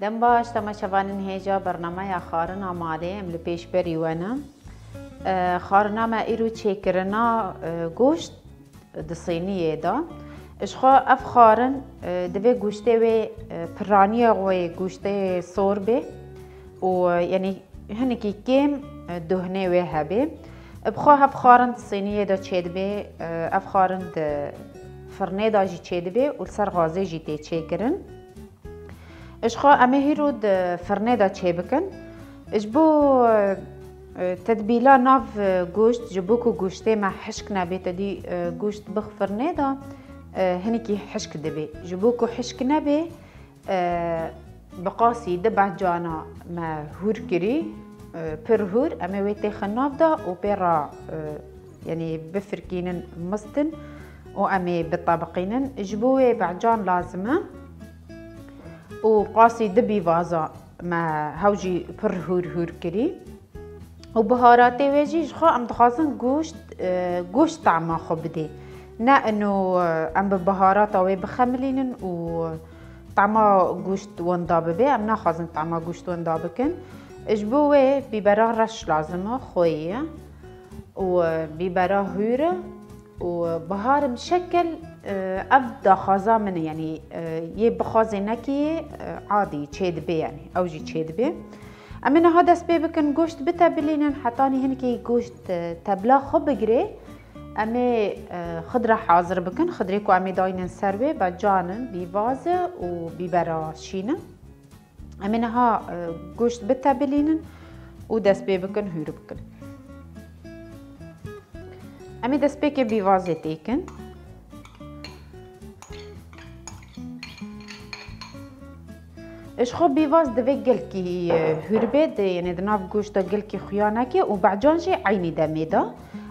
دم باش تماشاوانن هیجا برنامه خارنا مالی ام لپیش بریوانم خارنا ما ایرو چیکرنا گوشت دصینیه دا اشخا اف خارن دوی گوشته و پرانی و گوشته سور به و یعنی هنکی کم دهنه و هبه بخوا اف خارن دصینیه دا چید به اف خارن فرنه دا جی چید به و سر غازه جی تی چیکرن اشخا امه هیرو د فرنه دا چه بکن اجبو تدبیلا ناف گوشت جبو کو گوشته ما حشک نبی تدی گوشت بخ فرنه دا هنکی حشک دبی جبو کو حشک نبی بقاسی دبع جانا ما هور کری پر هور امه ویتی خناف دا و پیرا يعني بفركينن مستن و امه بطابقينن اجبوه بعجان لازمه وقاسي دبي فازا ما هوجي پر هور هور كري وبهاراتي ويجي خو ام دخازن گوشت طعمه خو بدي نا انه ام ببهارات او بخملينن و طعمه گوشت ونداب بي ام ناخازن طعمه گوشت ونداب كن اجبوه بيبرا رش لازمه خويه و بيبرا هوره وبهار مشكل ابدا خازا من يعني يبخازي نكي عادي تشيد بي يعني اوجي تشيد بي امنا هذا سبب كن گوشت بتبلين حطاني هنكي گوشت تبلا خب بگري امي خضره حاضر بكن خضريكو امي داينن سربي بجانن بيوازه وبيبرا شينه امنا ها گوشت بتبلين ودس بكن هور بكن امي دس بيكي بيوازه تيكن اش خو بيواز دوی گلکی هربه ده یعنی دناف گوشت گلکی خیانکه و بعجان جی عینی دمیده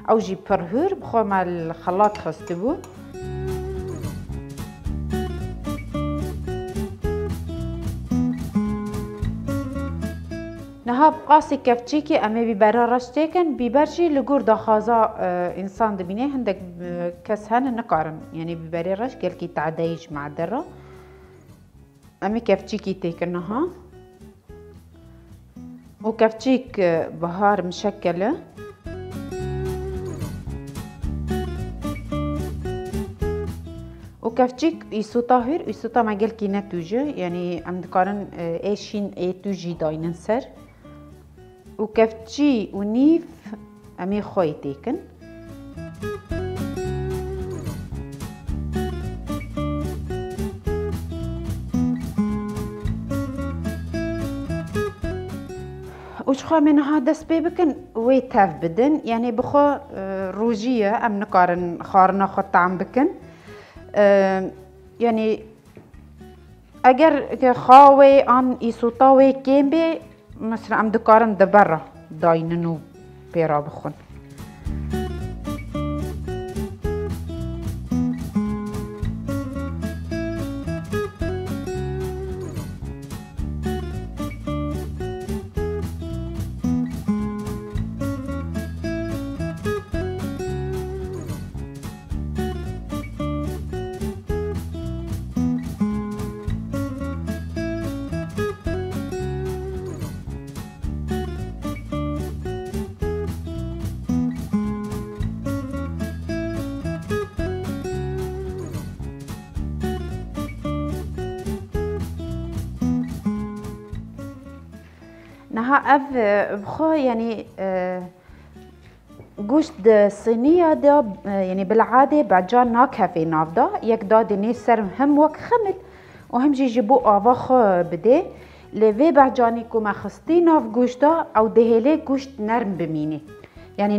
او جی پر هر بخو مع الخلاط خسته بو نها بقاسي كفتشيكي امي بيبرا رشتيكن بيبرجي لگور دخازا انسان دبينه هندك كس هن نقارن يعني بيبري رش گلکی تعديج مع دره امي كفتشيكي تيكنها وكفتشيك بهار مشكله وكفتشيك يسو طاهر يسو طا ما قال كي نتوجه يعني عم دكارن ايشين اي توجي داينن سر وكفتشي ونيف امي خوي تيكن وشخوا منها دس بيبكن ويتاف بدن يعني بخو روجية ام نقارن خارنا خو طعم بكن يعني اگر خاوي ان يسوطاوي كيمبي مثلا ام دقارن دبرة دايننو بيرا بخون نها اف بخو يعني گوشت صينية دا يعني بالعادة بعجان ناكها في نافدا يك دا دني سر هم وك خمل وهم جي جيبو آوا خو بده لوي بعجاني كو ما خستي ناف گوشتا او دهيلي گوشت نرم بميني يعني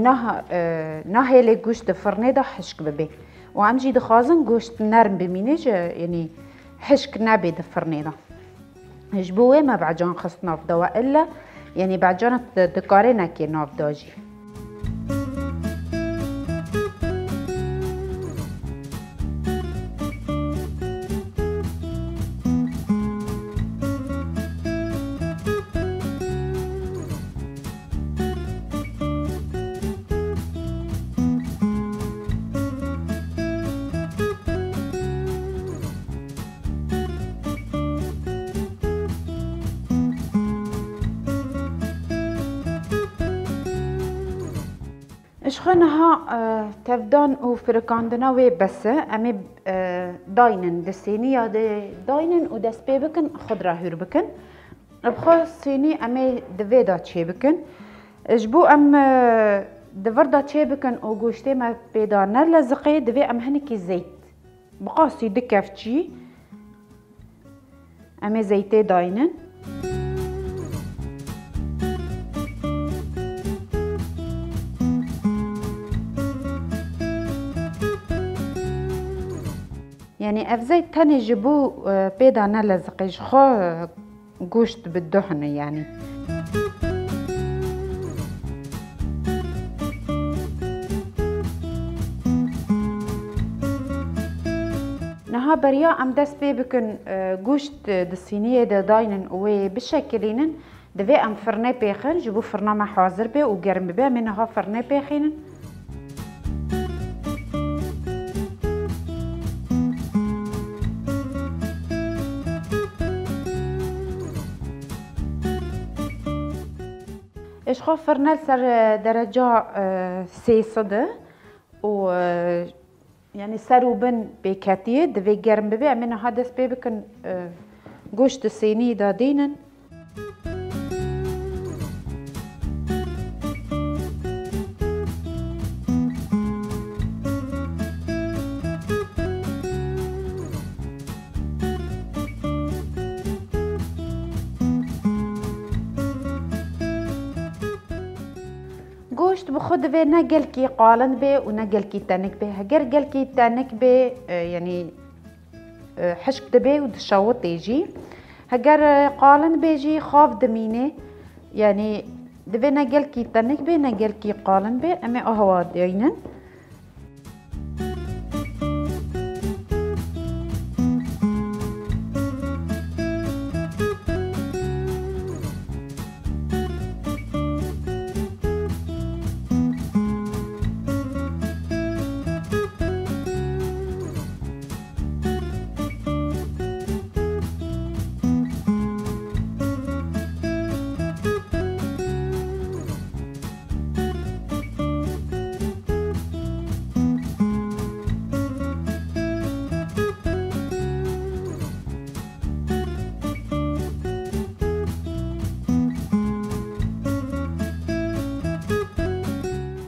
ناهيلي گوشت فرنه دا حشك ببي وهم جي دخازن گوشت نرم بميني يعني حشك نبي دفرنه دا جبوه ما بعجان خست ناف دا وإلا يعني بعجان دكارينا كي ناف داجي اشخانها تفدان او فرکاندنا وی بس امی داینن دسینی یا داینن و دست پی بکن خود را هور بکن بخوا سینی امی دوی دا چه بکن اجبو ام دور دا چه بکن او گوشته ما پیدا نلزقه دوی ام هنکی زیت بقاسی دکف چی امی زیته داینن يعني افزاي تاني جبو بيدا نلزقش خو گوشت بالدهن يعني نها بريا ام دست بي بكن گوشت دصينية دا داينن و بشكلينن دوي ام فرنه بيخن جبو فرنه ما حاضر بي و گرم بي منها فرنه بيخينن اشخاف فرنال سر درجة 300 و يعني سروبن بكتير دوي گرم ببيع من هذا بيبكن گوشت صيني دادينن گوشت بخود به نگل کی قالن به و نگل کی تنک به هگر گل کی تنک به يعني حشك دبي ودشوط يجي هگر قالن بيجي خاف دمينه يعني دبي نگل کی تنک به نگل کی قالن به اما اهوا دينن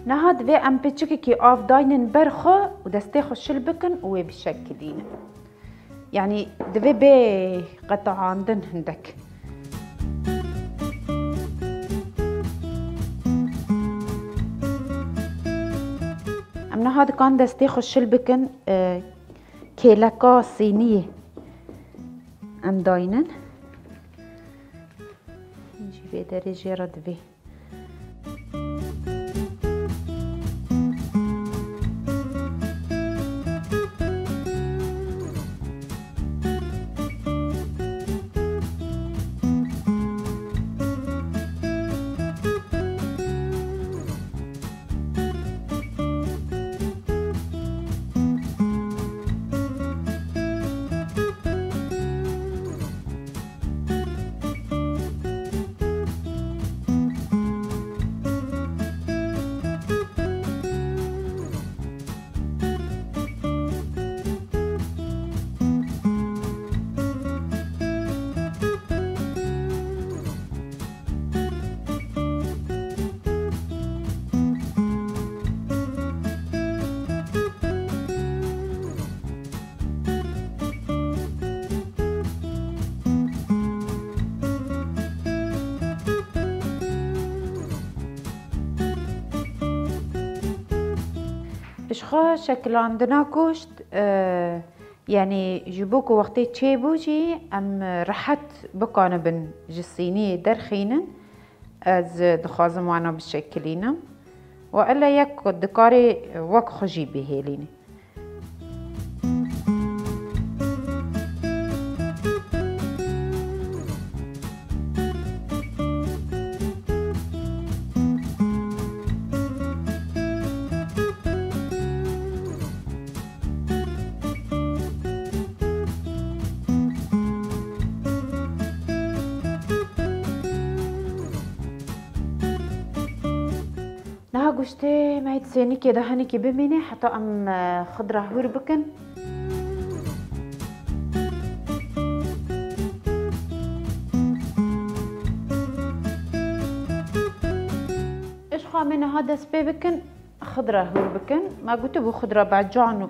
نهاد في ام بيتشكي كي اوف داينن برخو ودستي خشل بكن وي بشكلين يعني دفي بي قطع عندن هندك ام نهاد كان دستي خشل بكن كيلكا صينية ام داينن نجي في درجة ردفي اشخا شكلاندنا گوشت يعني جبوكو وقتي تشيبوجي ام رحت بقانا بن جسيني درخينن از دخازم وانا بشكلينا وإلا يك دكاري وك خجي بهيليني قشتي ما يتسيني كده هنكي بميني حتى أم خضرة هور بكن إيش خامنة هذا سبي بكن خضرة هور بكن ما قلت بو خضرة بعجان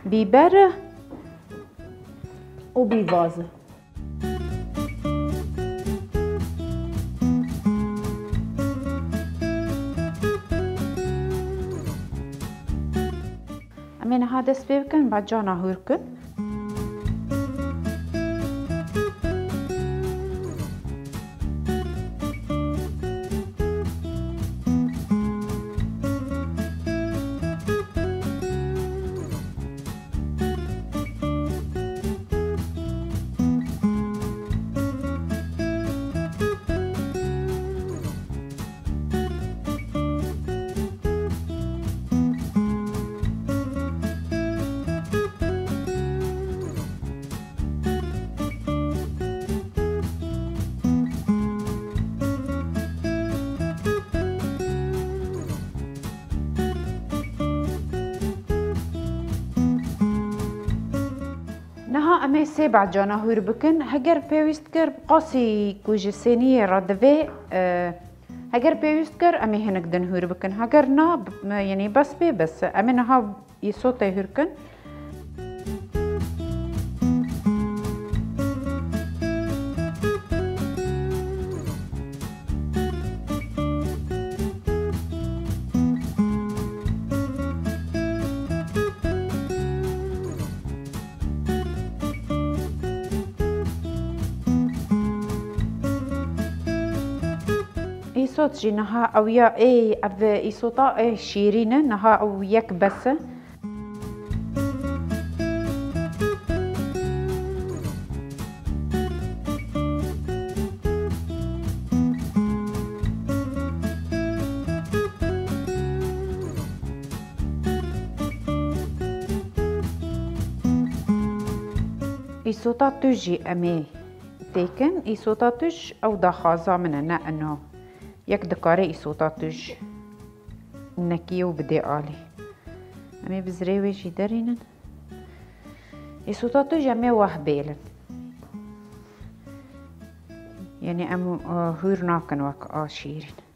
وبيبر وبيفازة أمين هذا سبيبكن بعجانا هوركن نها أمي سي بعجانا هور بكن هجر بيوست كر قاسي كوجي سينية ردفي هجر بيوست كر أمي هنك دن هور بكن هجر نا يعني بس بي بس أمي نها يصوتي هوركن صوت جي نها أو يا إيه أب صوتا إيه شيرين نها أو يك بس صوتا تجي أمي تيكن صوتا تج أو دا خازا من أنه يك دكاري صوتاتج نكي وبدي آلي أمي بزريوي جي دارينن صوتاتج أمي وهبيلن يعني أمو هور ناكن وك آشيرين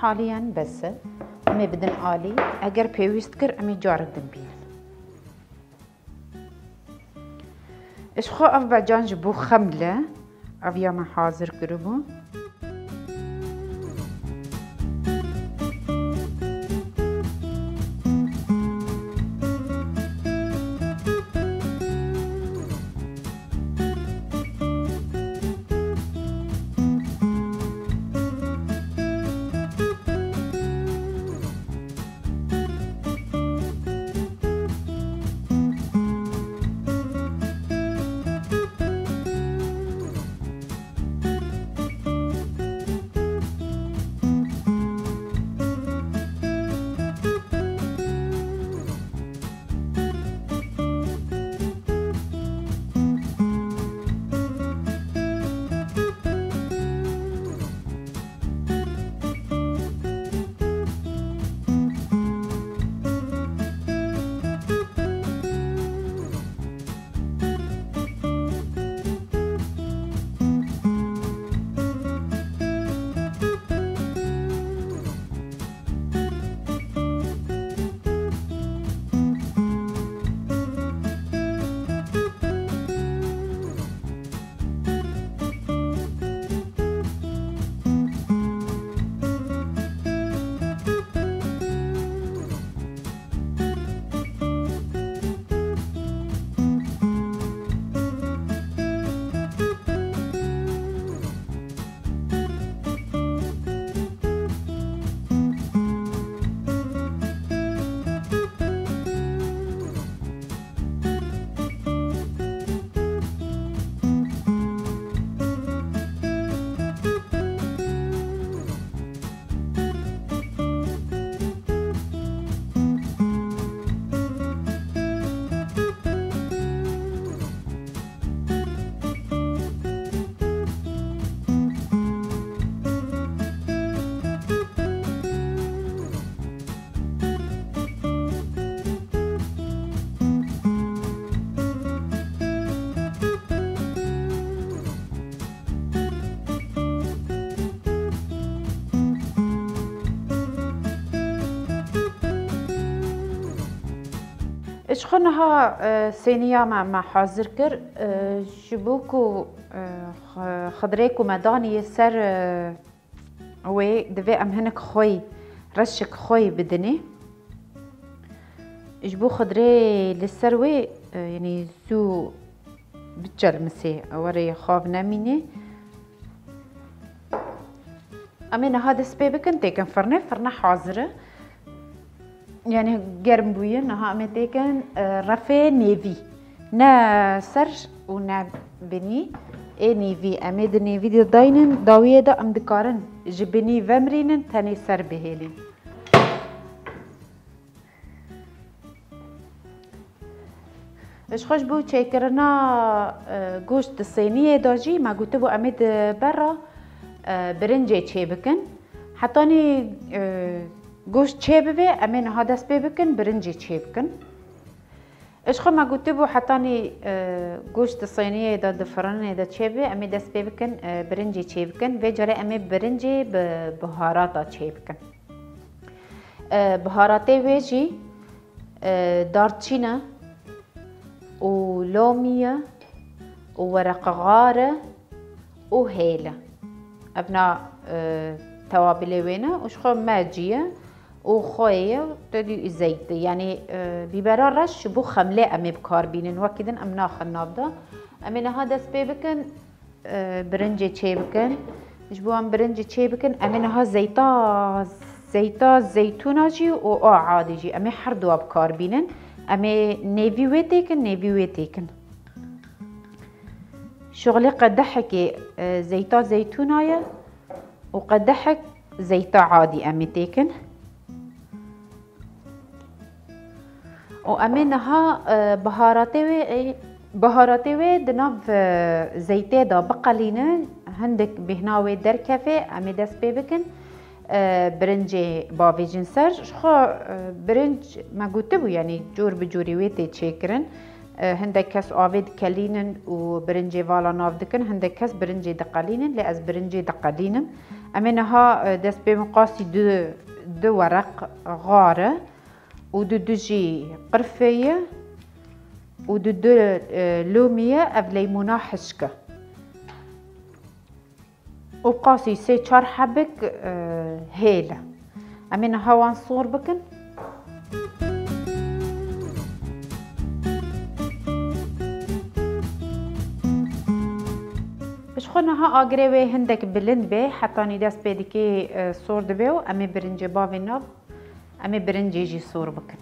حاليا بس أمي بدن آلي أجر بيوست كر أمي جارك دن بين إيش خو أف بعجان جبو خملة أفيا ما حاضر كربو اش خنها سينيا مع حاضر كر جبوكو خضريكو مداني سر وي دفي ام هنك خوي رشك خوي بدني جبو خضري للسروي يعني زو بتجلمسي وري خاف ناميني امينه هذا سبيبكن تيكن فرنه حاضره يعني قرم بويا نها امتيكن رفي نيفي نا سرج ونا بني اي نيفي امد نيفي دي داينن داويه دا ام دكارن جبني فمرينن تاني سر بهيلين اش خوش بو تشيكرنا گوشت الصينيه داجي ما قلت بو امد برا برنجي تشيبكن حطاني گوشت چه ببه امین ها دست ببکن برنجی چه بکن اشخو ما قلت بو حطاني گوشت صينية دا دفرانه دا چه ببه امین دست ببکن برنجی چه بکن و جاره امین برنجی بهاراتا چه بکن بهاراته ویجی دارچینه و لومیه و ورق غاره و هيله ابنا توابل وينه وشخو ماجيه وخويه تدي زيت يعني بيبرا رش بو خمله امي بكاربينن وكدن ام ناخذ نابدا امين هذا سبيبكن برنجي تشيبكن جبو ام برنجي تشيبكن امين ها زيتا زيتونه جي او عادي جي امي حردوا بكاربينن امي نيفي ويتيكن شغلي قدحكي زيتا زيتونايه وقدحك زيتا عادي امي تيكن وامينها بهاراتي وي دناف زيتي دا بقلينا هندك بهناوي دركفي امي دس بيبكن برنجي بافي جنسر خو برنج ما قلتبو يعني جور بجوري ويتي تشيكرن هندك كاس آويد كلينن وبرنجي فالا ناف دكن هندك كاس برنجي دقالينن لأز برنجي دقالينن امينها دس بمقاسي دو ورق غارة ودو دجي قرفية ودو لومية أف ليمونة حشكة وبقاسي سي چار حبك هيلة امينها وانصور بكن خونها آگره هندک بلند به حتی نیدست بیدی که سور دبه و امی برنج باوی ناب امی برنجی جی سور بکن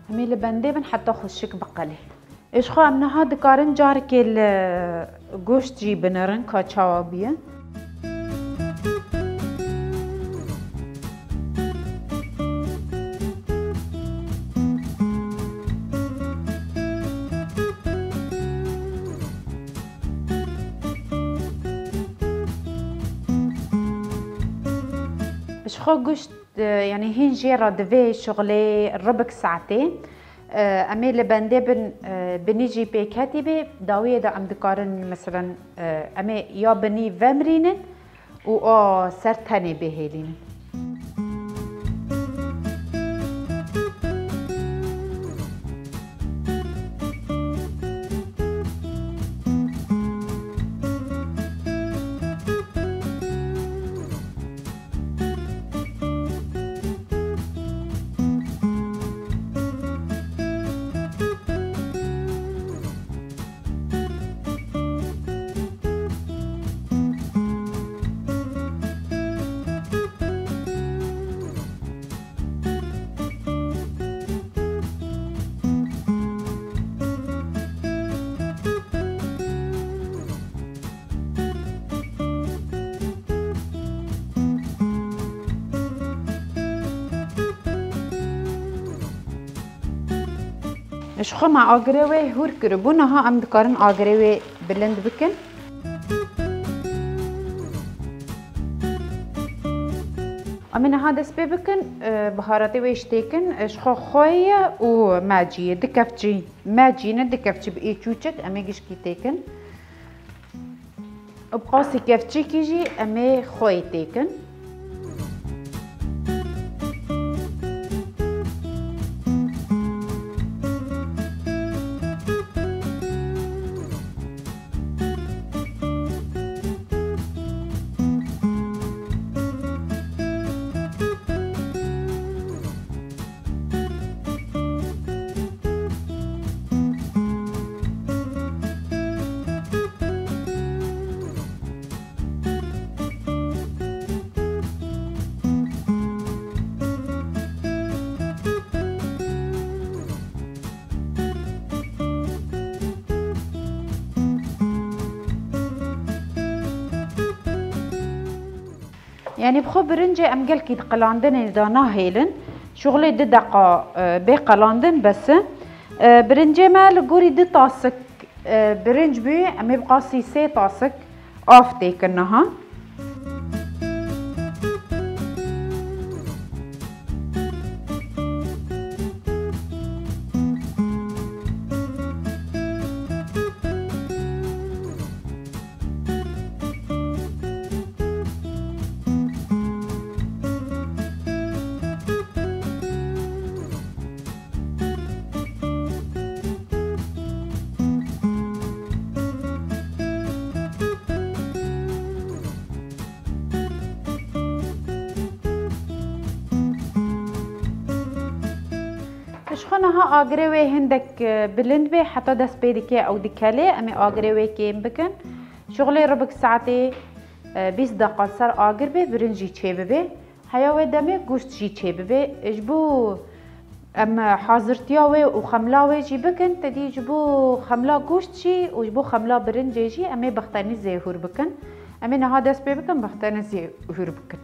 امی لبنده بن حتی خوشک بقاله اش خو امنها دکارن جار که گوشت جی بنرن که چاوابیه خو گوشت يعني هين جيرا دفي شغلي ربك ساعتين امي لبنده بنيجي بكاتبه داويه دا عم دكارن مثلا امي يا بني فمرينن و سرتني بهيلين شخو مع آگروه هور کربونه ها ام دکارن آگروه بلند بکن امین ها دست بکن بهاراتی ویش تکن شخو خویه و ماجیه دکفچی ماجی نه دکفچی بی چوچک امیگش کی تکن بقاسي كفتشي كيجي امي خوي تيكن. يعني بخو برنجة ام قال كي قلاندن دانا هيلن شغلي دي دقا بقلاندن بس برنجة ما لقوري دي طاسك برنج بي امي بقاسي 3 طاسك اوف تيكنها. شخنها آگروی هندک بلند به حتی دست بیدی او دکاله امی آگروی کیم بکن شغلی ربک ساعتی 20 دقیقه سر آگر به برنجی چه ببه حیاوی دمه گوشت جی چه ببه اجبو اما حاضرتیاوی و خملاوی جی بکن تدی جبو خملا گوشت جی و جبو خملا برنجی جی امی بختانی زیهور بکن امی نها دست بی بکن بختانی زیهور بکن.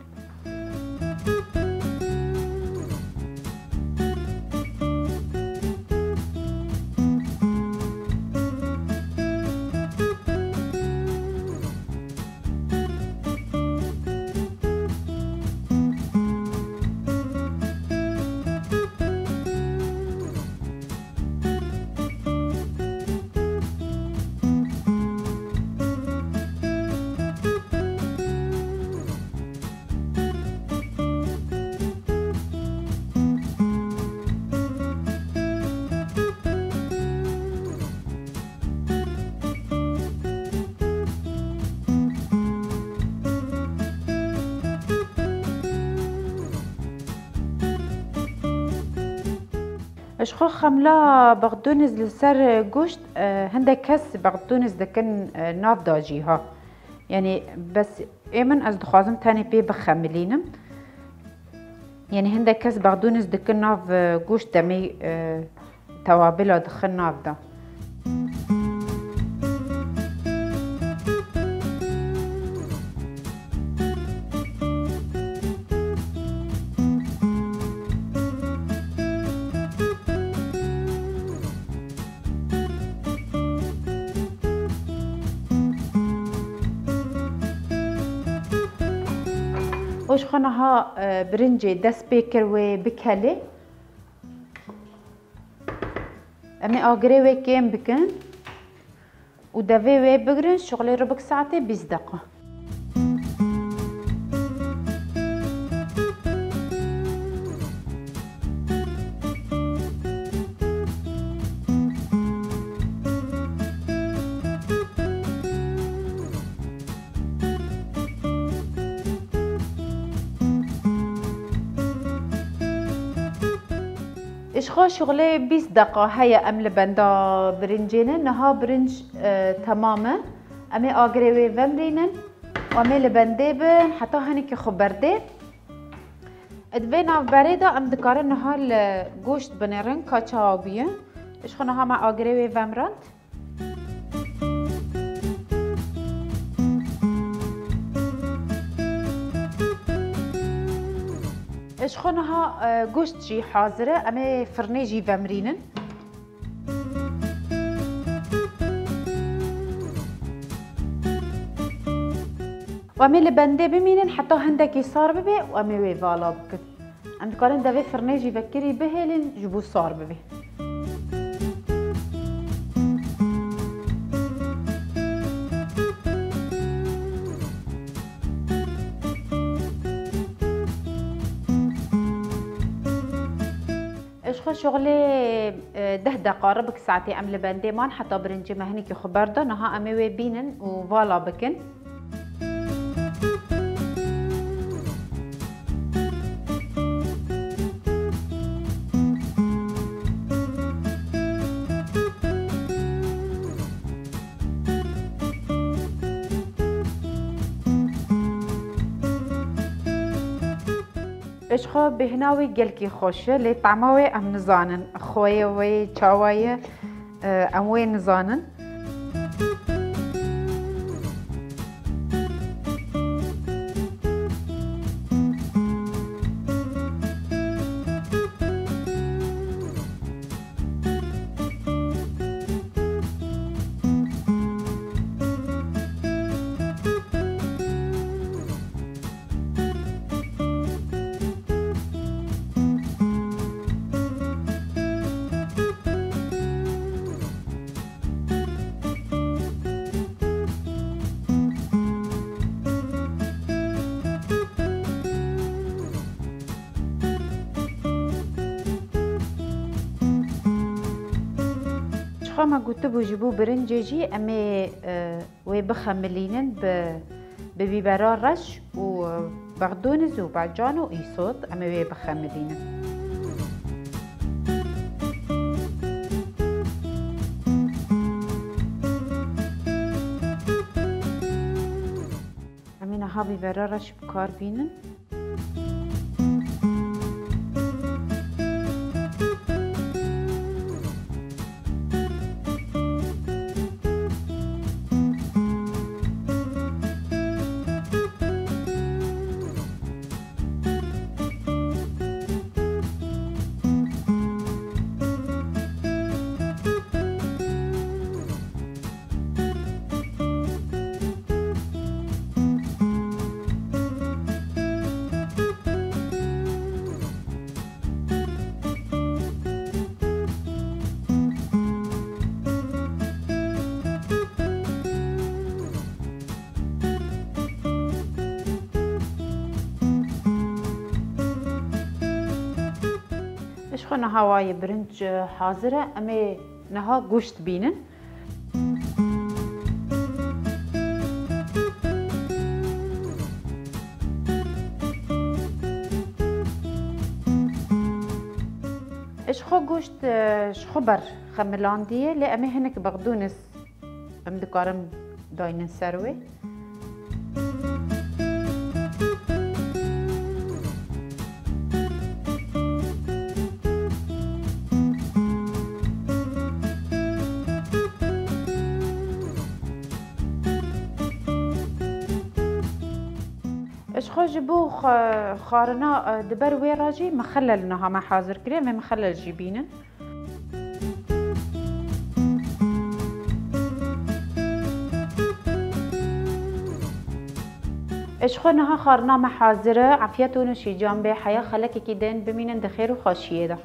اشخو خملا بغدونز لسر گوشت هنده کس بغدونز دکن ناف داجی ها يعني بس ایمن از دخوازم تاني بي بخملينم يعني هنده کس بغدونز دکن ناف گوشت دمي توابل دخل ناف دا. وش خناها برنجي دست بيكر وبكالي امي اغري وكيم بكن ودافي وبقرن شغلي ربع ساعتي 20 دقيقة. اشخو شغلي 20 دقيقة هيا ام لبندا برنجينن نها برنج تماما امي اغريوي فمرينن وامي لبندي بن حتى هنيك خبردي ادفينا بريدا ام دكارن نها الجوشت بنرن كاتشاوبيه اشخو نها مع اغريوي فمرانت اشخونها گوشت جي حاضرة امي فرني جي فمرينن وامي لبندي بمينن حتى هندكي صار ببي وامي ويفالا بكن ام دكارن دافي فرني جي بكري بهلن جبو صار ببي. اشخاص شغلي 10 دقائق ساعتي ام لبندي مان حتى برنجي ما هنيك خبر ده نها امي وبينن وفالا بكن اشخا بهناوي جلكي خوشه لي طعماوي ام نزانن خويا وي تشاوايه ام وي نزانن ما قلت بوجبو برنجيجي امي وبخملينن ببيبران رش وبقدونس وبعجان وإيصوت امي وبخملينن امي نها بيبران رش بكار بينن اشخو نها واي برنج حاضرة امي نها قوشت بينن اشخو قوشت شخبر خملاندية لي امي هنك بقدونس ام دكارم داينن سروي اشخو جبو خارنا دبر وي راجي مخللناها ما حاضر كري ما مخلل جيبينن اشخو نها خارنا ما حاضره عافيتون شي جنبي حياه خلك كيدن بمينن دخير وخاشيه ده